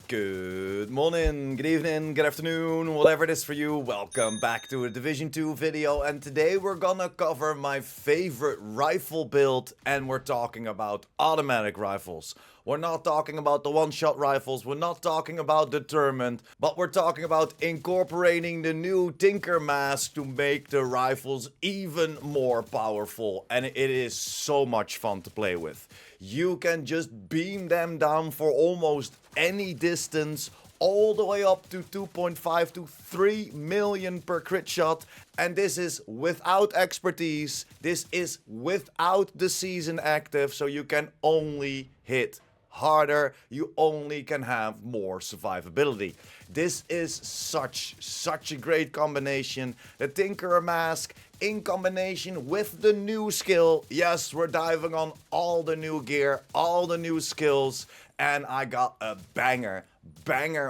Good morning, good evening, good afternoon, whatever it is for you. Welcome back to a Division 2 video, and today we're gonna cover my favorite rifle build, and we're talking about automatic rifles. We're not talking about the one-shot rifles, we're not talking about determined, but we're talking about incorporating the new Tinker mask to make the rifles even more powerful, and it is so much fun to play with. You can just beam them down for almost any distance, all the way up to 2.5 to 3 million per crit shot, and this is without expertise, this is without the season active, so you can only hit harder, you only can have more survivability. This is such a great combination. The Tinkerer mask in combination with the new skill. Yes, we're diving on all the new gear, all the new skills, and I got a banger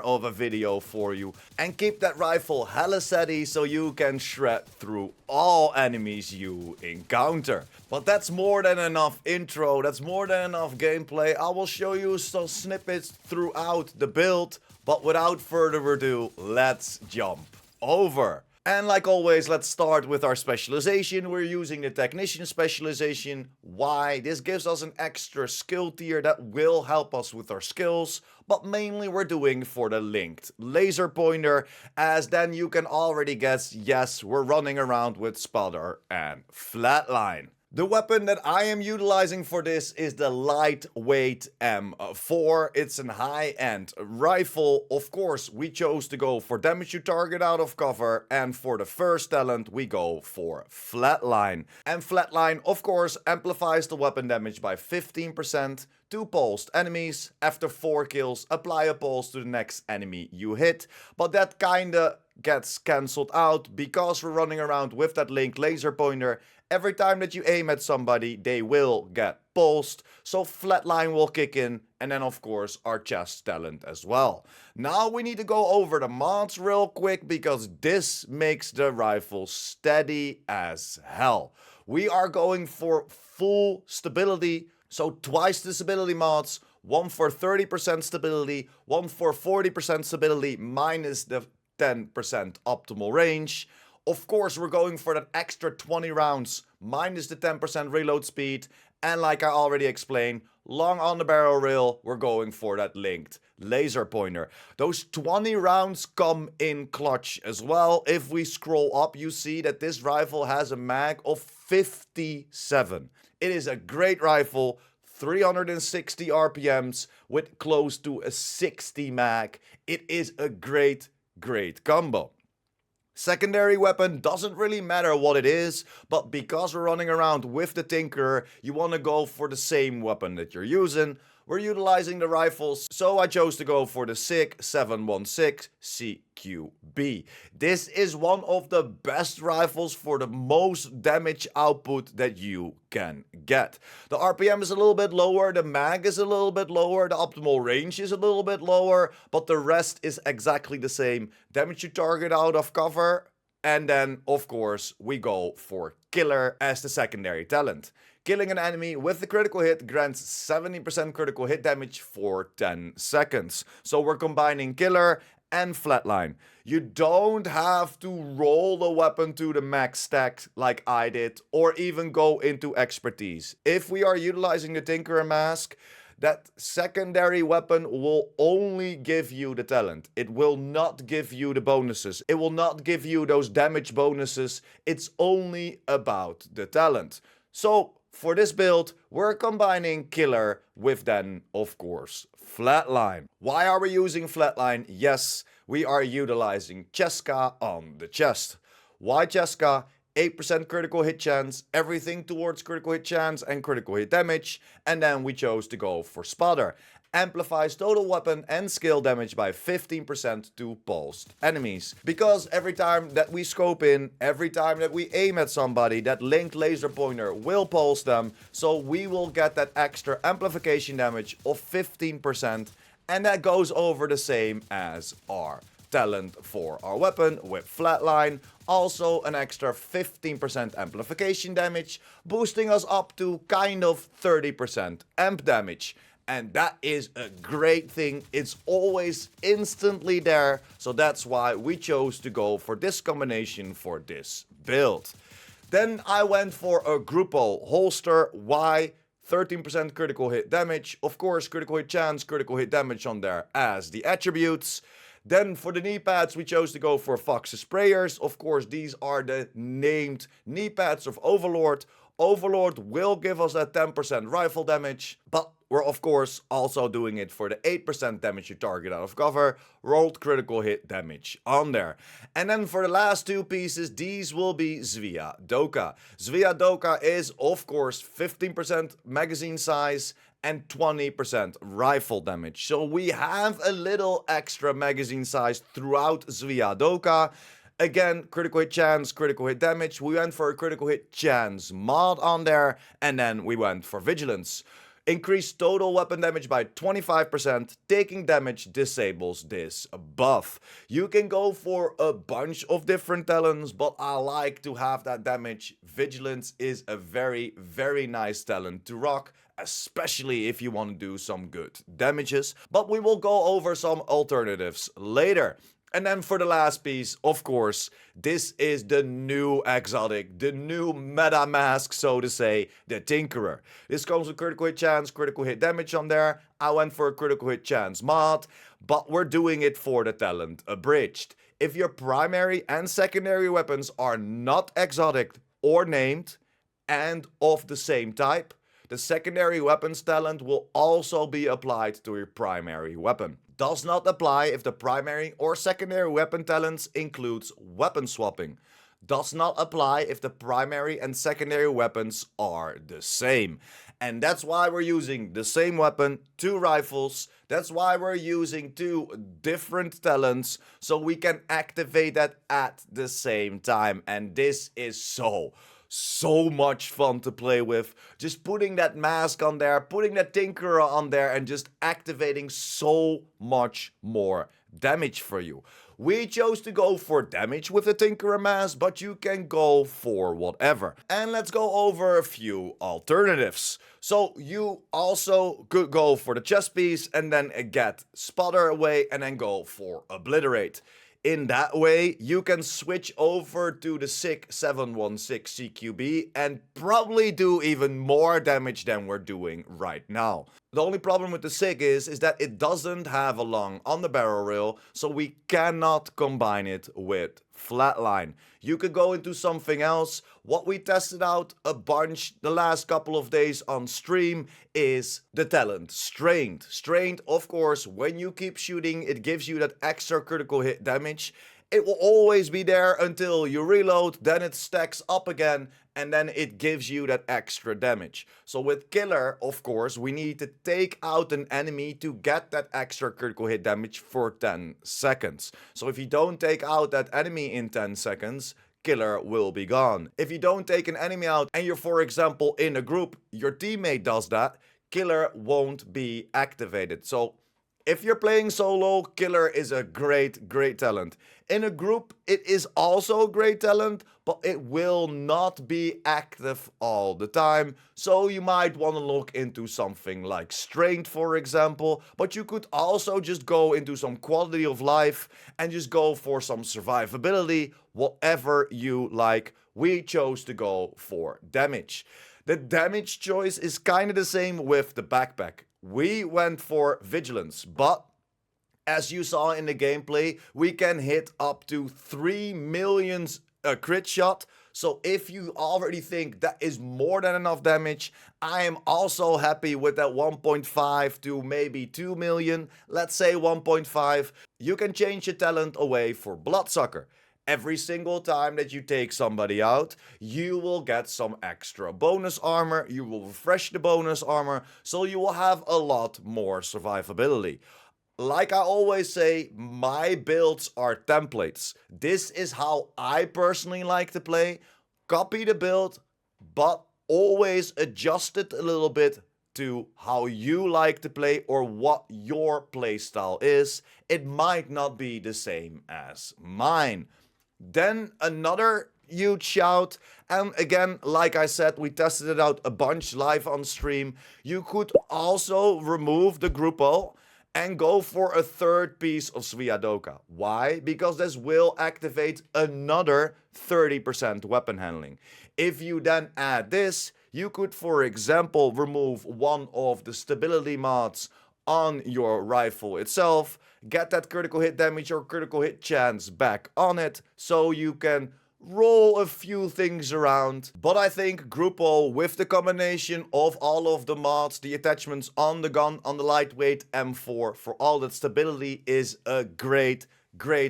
of a video for you. And keep that rifle hella steady so you can shred through all enemies you encounter. But that's more than enough intro, that's more than enough gameplay. I will show you some snippets throughout the build, but without further ado, let's jump over. And like always, let's start with our specialization. We're using the Technician specialization. Why? This gives us an extra skill tier that will help us with our skills, but mainly we're doing for the linked laser pointer, as then you can already guess, yes, we're running around with Spotter and Flatline. The weapon that I am utilizing for this is the lightweight M4. It's an high-end rifle. Of course, we chose to go for damage to target out of cover, and for the first talent, we go for Flatline. And Flatline, of course, amplifies the weapon damage by 15% to pulsed enemies. After 4 kills, apply a pulse to the next enemy you hit, but that kinda gets cancelled out because we're running around with that linked laser pointer. Every time that you aim at somebody, they will get pulsed, so Flatline will kick in, and then of course our chest talent as well. Now we need to go over the mods real quick, because this makes the rifle steady as hell. We are going for full stability, so twice the stability mods, one for 30% stability, one for 40% stability minus the 10% optimal range. Of course, we're going for that extra 20 rounds minus the 10% reload speed. And like I already explained, long on the barrel rail, we're going for that linked laser pointer. Those 20 rounds come in clutch as well. If we scroll up, you see that this rifle has a mag of 57. It is a great rifle. 360 RPMs with close to a 60 mag. It is a great combo. Secondary weapon doesn't really matter what it is, but because we're running around with the Tinkerer, you want to go for the same weapon that you're using. We're utilizing the rifles, so I chose to go for the SIG 716 CQB. This is one of the best rifles for the most damage output that you can get. The RPM is a little bit lower, the mag is a little bit lower, the optimal range is a little bit lower, but the rest is exactly the same. Damage to target out of cover, and then of course we go for Killer as the secondary talent. Killing an enemy with the critical hit grants 70% critical hit damage for 10 seconds. So we're combining Killer and Flatline. You don't have to roll the weapon to the max stack like I did, or even go into expertise. If we are utilizing the Tinkerer mask, that secondary weapon will only give you the talent. It will not give you the bonuses. It will not give you those damage bonuses. It's only about the talent. So for this build, we're combining Killer with then, of course, Flatline. Why are we using Flatline? Yes, we are utilizing Cheska on the chest. Why Cheska? 8% critical hit chance, everything towards critical hit chance and critical hit damage, and then we chose to go for Spotter. Amplifies total weapon and skill damage by 15% to pulsed enemies. Because every time that we scope in, every time that we aim at somebody, that linked laser pointer will pulse them, so we will get that extra amplification damage of 15%, and that goes over the same as our talent for our weapon with Flatline. Also an extra 15% amplification damage, boosting us up to kind of 30% amp damage. and that is a great thing. It's always instantly there, so that's why we chose to go for this combination for this build. Then I went for a Gruppo holster. Why? 13% critical hit damage, of course critical hit chance, critical hit damage on there as the attributes. Then for the knee pads we chose to go for Fox's Sprayers. Of course these are the named knee pads of Overlord. Overlord will give us that 10% rifle damage, but we're of course also doing it for the 8% damage you target out of cover, rolled critical hit damage on there. And then for the last two pieces, these will be Sviadoka. Sviadoka is of course 15% magazine size and 20% rifle damage. So we have a little extra magazine size throughout Sviadoka. Again, critical hit chance, critical hit damage. We went for a critical hit chance mod on there, and then we went for vigilance. Increase total weapon damage by 25%. Taking damage disables this buff. You can go for a bunch of different talents, but I like to have that damage. Vigilance is a very, very nice talent to rock, especially if you want to do some good damages. But we will go over some alternatives later. And then for the last piece, of course, this is the new exotic, the new meta mask, so to say, the Tinkerer. This comes with critical hit chance, critical hit damage on there. I went for a critical hit chance mod, but we're doing it for the talent Abridged. If your primary and secondary weapons are not exotic or named and of the same type, the secondary weapons talent will also be applied to your primary weapon. Does not apply if the primary or secondary weapon talents includes weapon swapping. Does not apply if the primary and secondary weapons are the same. And that's why we're using the same weapon, 2 rifles. That's why we're using 2 different talents, so we can activate that at the same time. And this is so much fun to play with. Just putting that mask on there, putting that Tinkerer on there, and just activating so much more damage for you. We chose to go for damage with the Tinkerer mask, but you can go for whatever. And let's go over a few alternatives. So you also could go for the chest piece and then get Spotter away and then go for Obliterate. In that way, you can switch over to the sick 716 CQB and probably do even more damage than we're doing right now. The only problem with the SIG is that it doesn't have a lung on the barrel rail, so we cannot combine it with Flatline. You could go into something else. What we tested out a bunch the last couple of days on stream is the talent Strained. Strained, of course, when you keep shooting, it gives you that extra critical hit damage. It will always be there until you reload, then it stacks up again, and then it gives you that extra damage. So with Killer, of course, we need to take out an enemy to get that extra critical hit damage for 10 seconds. So if you don't take out that enemy in 10 seconds, Killer will be gone. If you don't take an enemy out and you're, for example, in a group, your teammate does that, Killer won't be activated. So if you're playing solo, Killer is a great talent. In a group, it is also a great talent, but it will not be active all the time. So you might want to look into something like Strained, for example, but you could also just go into some quality of life and just go for some survivability, whatever you like. We chose to go for damage. The damage choice is kind of the same with the backpack. We went for Vigilance, but as you saw in the gameplay, we can hit up to 3 million crit shot. So if you already think that is more than enough damage, I am also happy with that 1.5 to maybe 2 million. Let's say 1.5. You can change your talent away for Bloodsucker. Every single time that you take somebody out, you will get some extra bonus armor, you will refresh the bonus armor, so you will have a lot more survivability. Like I always say, my builds are templates. This is how I personally like to play. Copy the build, but always adjust it a little bit to how you like to play or what your playstyle is. It might not be the same as mine. Then another huge shout. And again, like I said, we tested it out a bunch live on stream. You could also remove the Grupo and go for a third piece of Sviadoka. Why? Because this will activate another 30% weapon handling. If you then add this, you could, for example, remove one of the stability mods on your rifle itself, get that critical hit damage or critical hit chance back on it, so you can roll a few things around. But I think Grupo, with the combination of all of the mods, the attachments on the gun, on the lightweight M4, for all that stability, is a great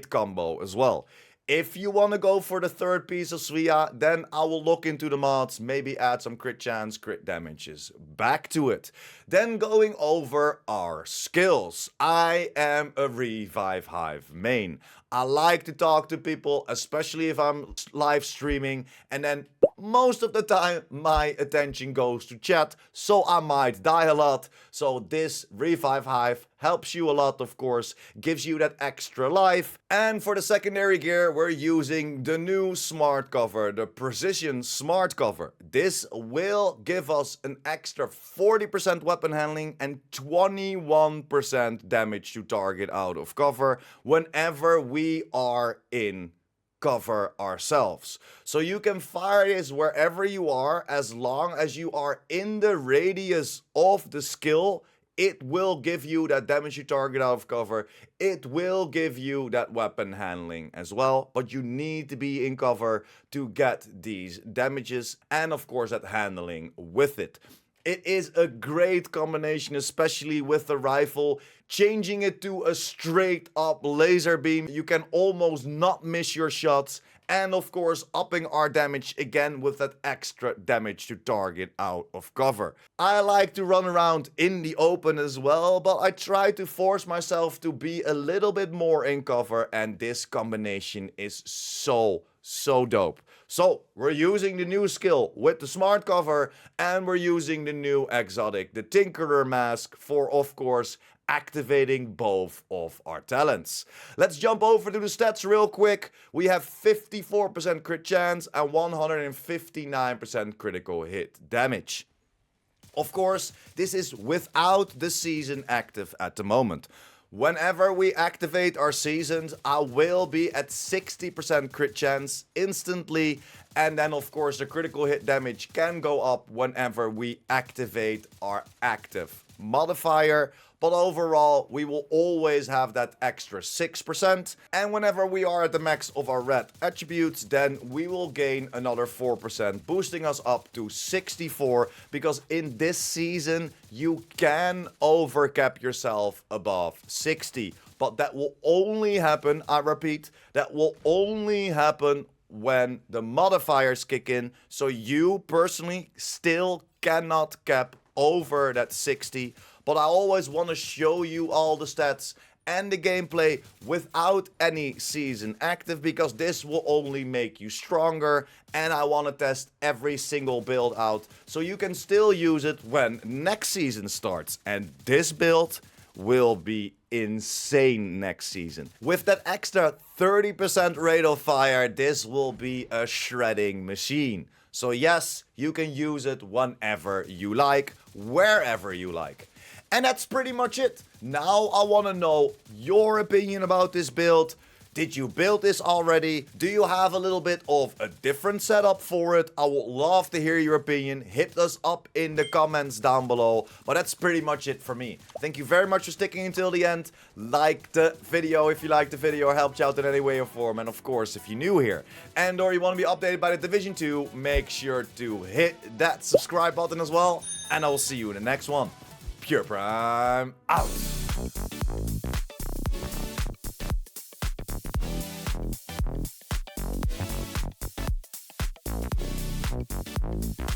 combo as well. If you want to go for the third piece of Svia, then I will look into the mods, maybe add some crit chance, crit damages. Back to it. Then going over our skills. I am a Revive Hive main. I like to talk to people, especially if I'm live streaming, and then most of the time my attention goes to chat, so I might die a lot. So this Revive Hive helps you a lot, of course, gives you that extra life. And for the secondary gear, we're using the new smart cover, the Precision Smart Cover. This will give us an extra 40% weapon handling and 21% damage to target out of cover whenever we are in cover ourselves. So you can fire this wherever you are, as long as you are in the radius of the skill. It will give you that damage to target out of cover. It will give you that weapon handling as well. But you need to be in cover to get these damages and of course that handling with it. It is a great combination, especially with the rifle. Changing it to a straight up laser beam, you can almost not miss your shots. And of course, upping our damage again with that extra damage to target out of cover. I like to run around in the open as well, but I try to force myself to be a little bit more in cover, and this combination is so dope. So we're using the new skill with the smart cover, and we're using the new exotic, the Tinkerer mask, for of course activating both of our talents. Let's jump over to the stats real quick. We have 54% crit chance and 159% critical hit damage. Of course, this is without the season active at the moment. Whenever we activate our seasons, I will be at 60% crit chance instantly. And then of course the critical hit damage can go up whenever we activate our active modifier. But overall, we will always have that extra 6%. And whenever we are at the max of our red attributes, then we will gain another 4%, boosting us up to 64. Because in this season, you can overcap yourself above 60. But that will only happen, I repeat, that will only happen when the modifiers kick in. So you personally still cannot cap over that 60. But I always want to show you all the stats and the gameplay without any season active, because this will only make you stronger, and I want to test every single build out so you can still use it when next season starts. And this build will be insane next season. With that extra 30% rate of fire, this will be a shredding machine. So yes, you can use it whenever you like, wherever you like. And that's pretty much it. Now I want to know your opinion about this build. Did you build this already? Do you have a little bit of a different setup for it? I would love to hear your opinion. Hit us up in the comments down below. But that's pretty much it for me. Thank you very much for sticking until the end. Like the video if you liked the video or helped you out in any way or form. And of course, if you're new here and or you want to be updated by the Division 2, make sure to hit that subscribe button as well. And I will see you in the next one. Pure Prime out.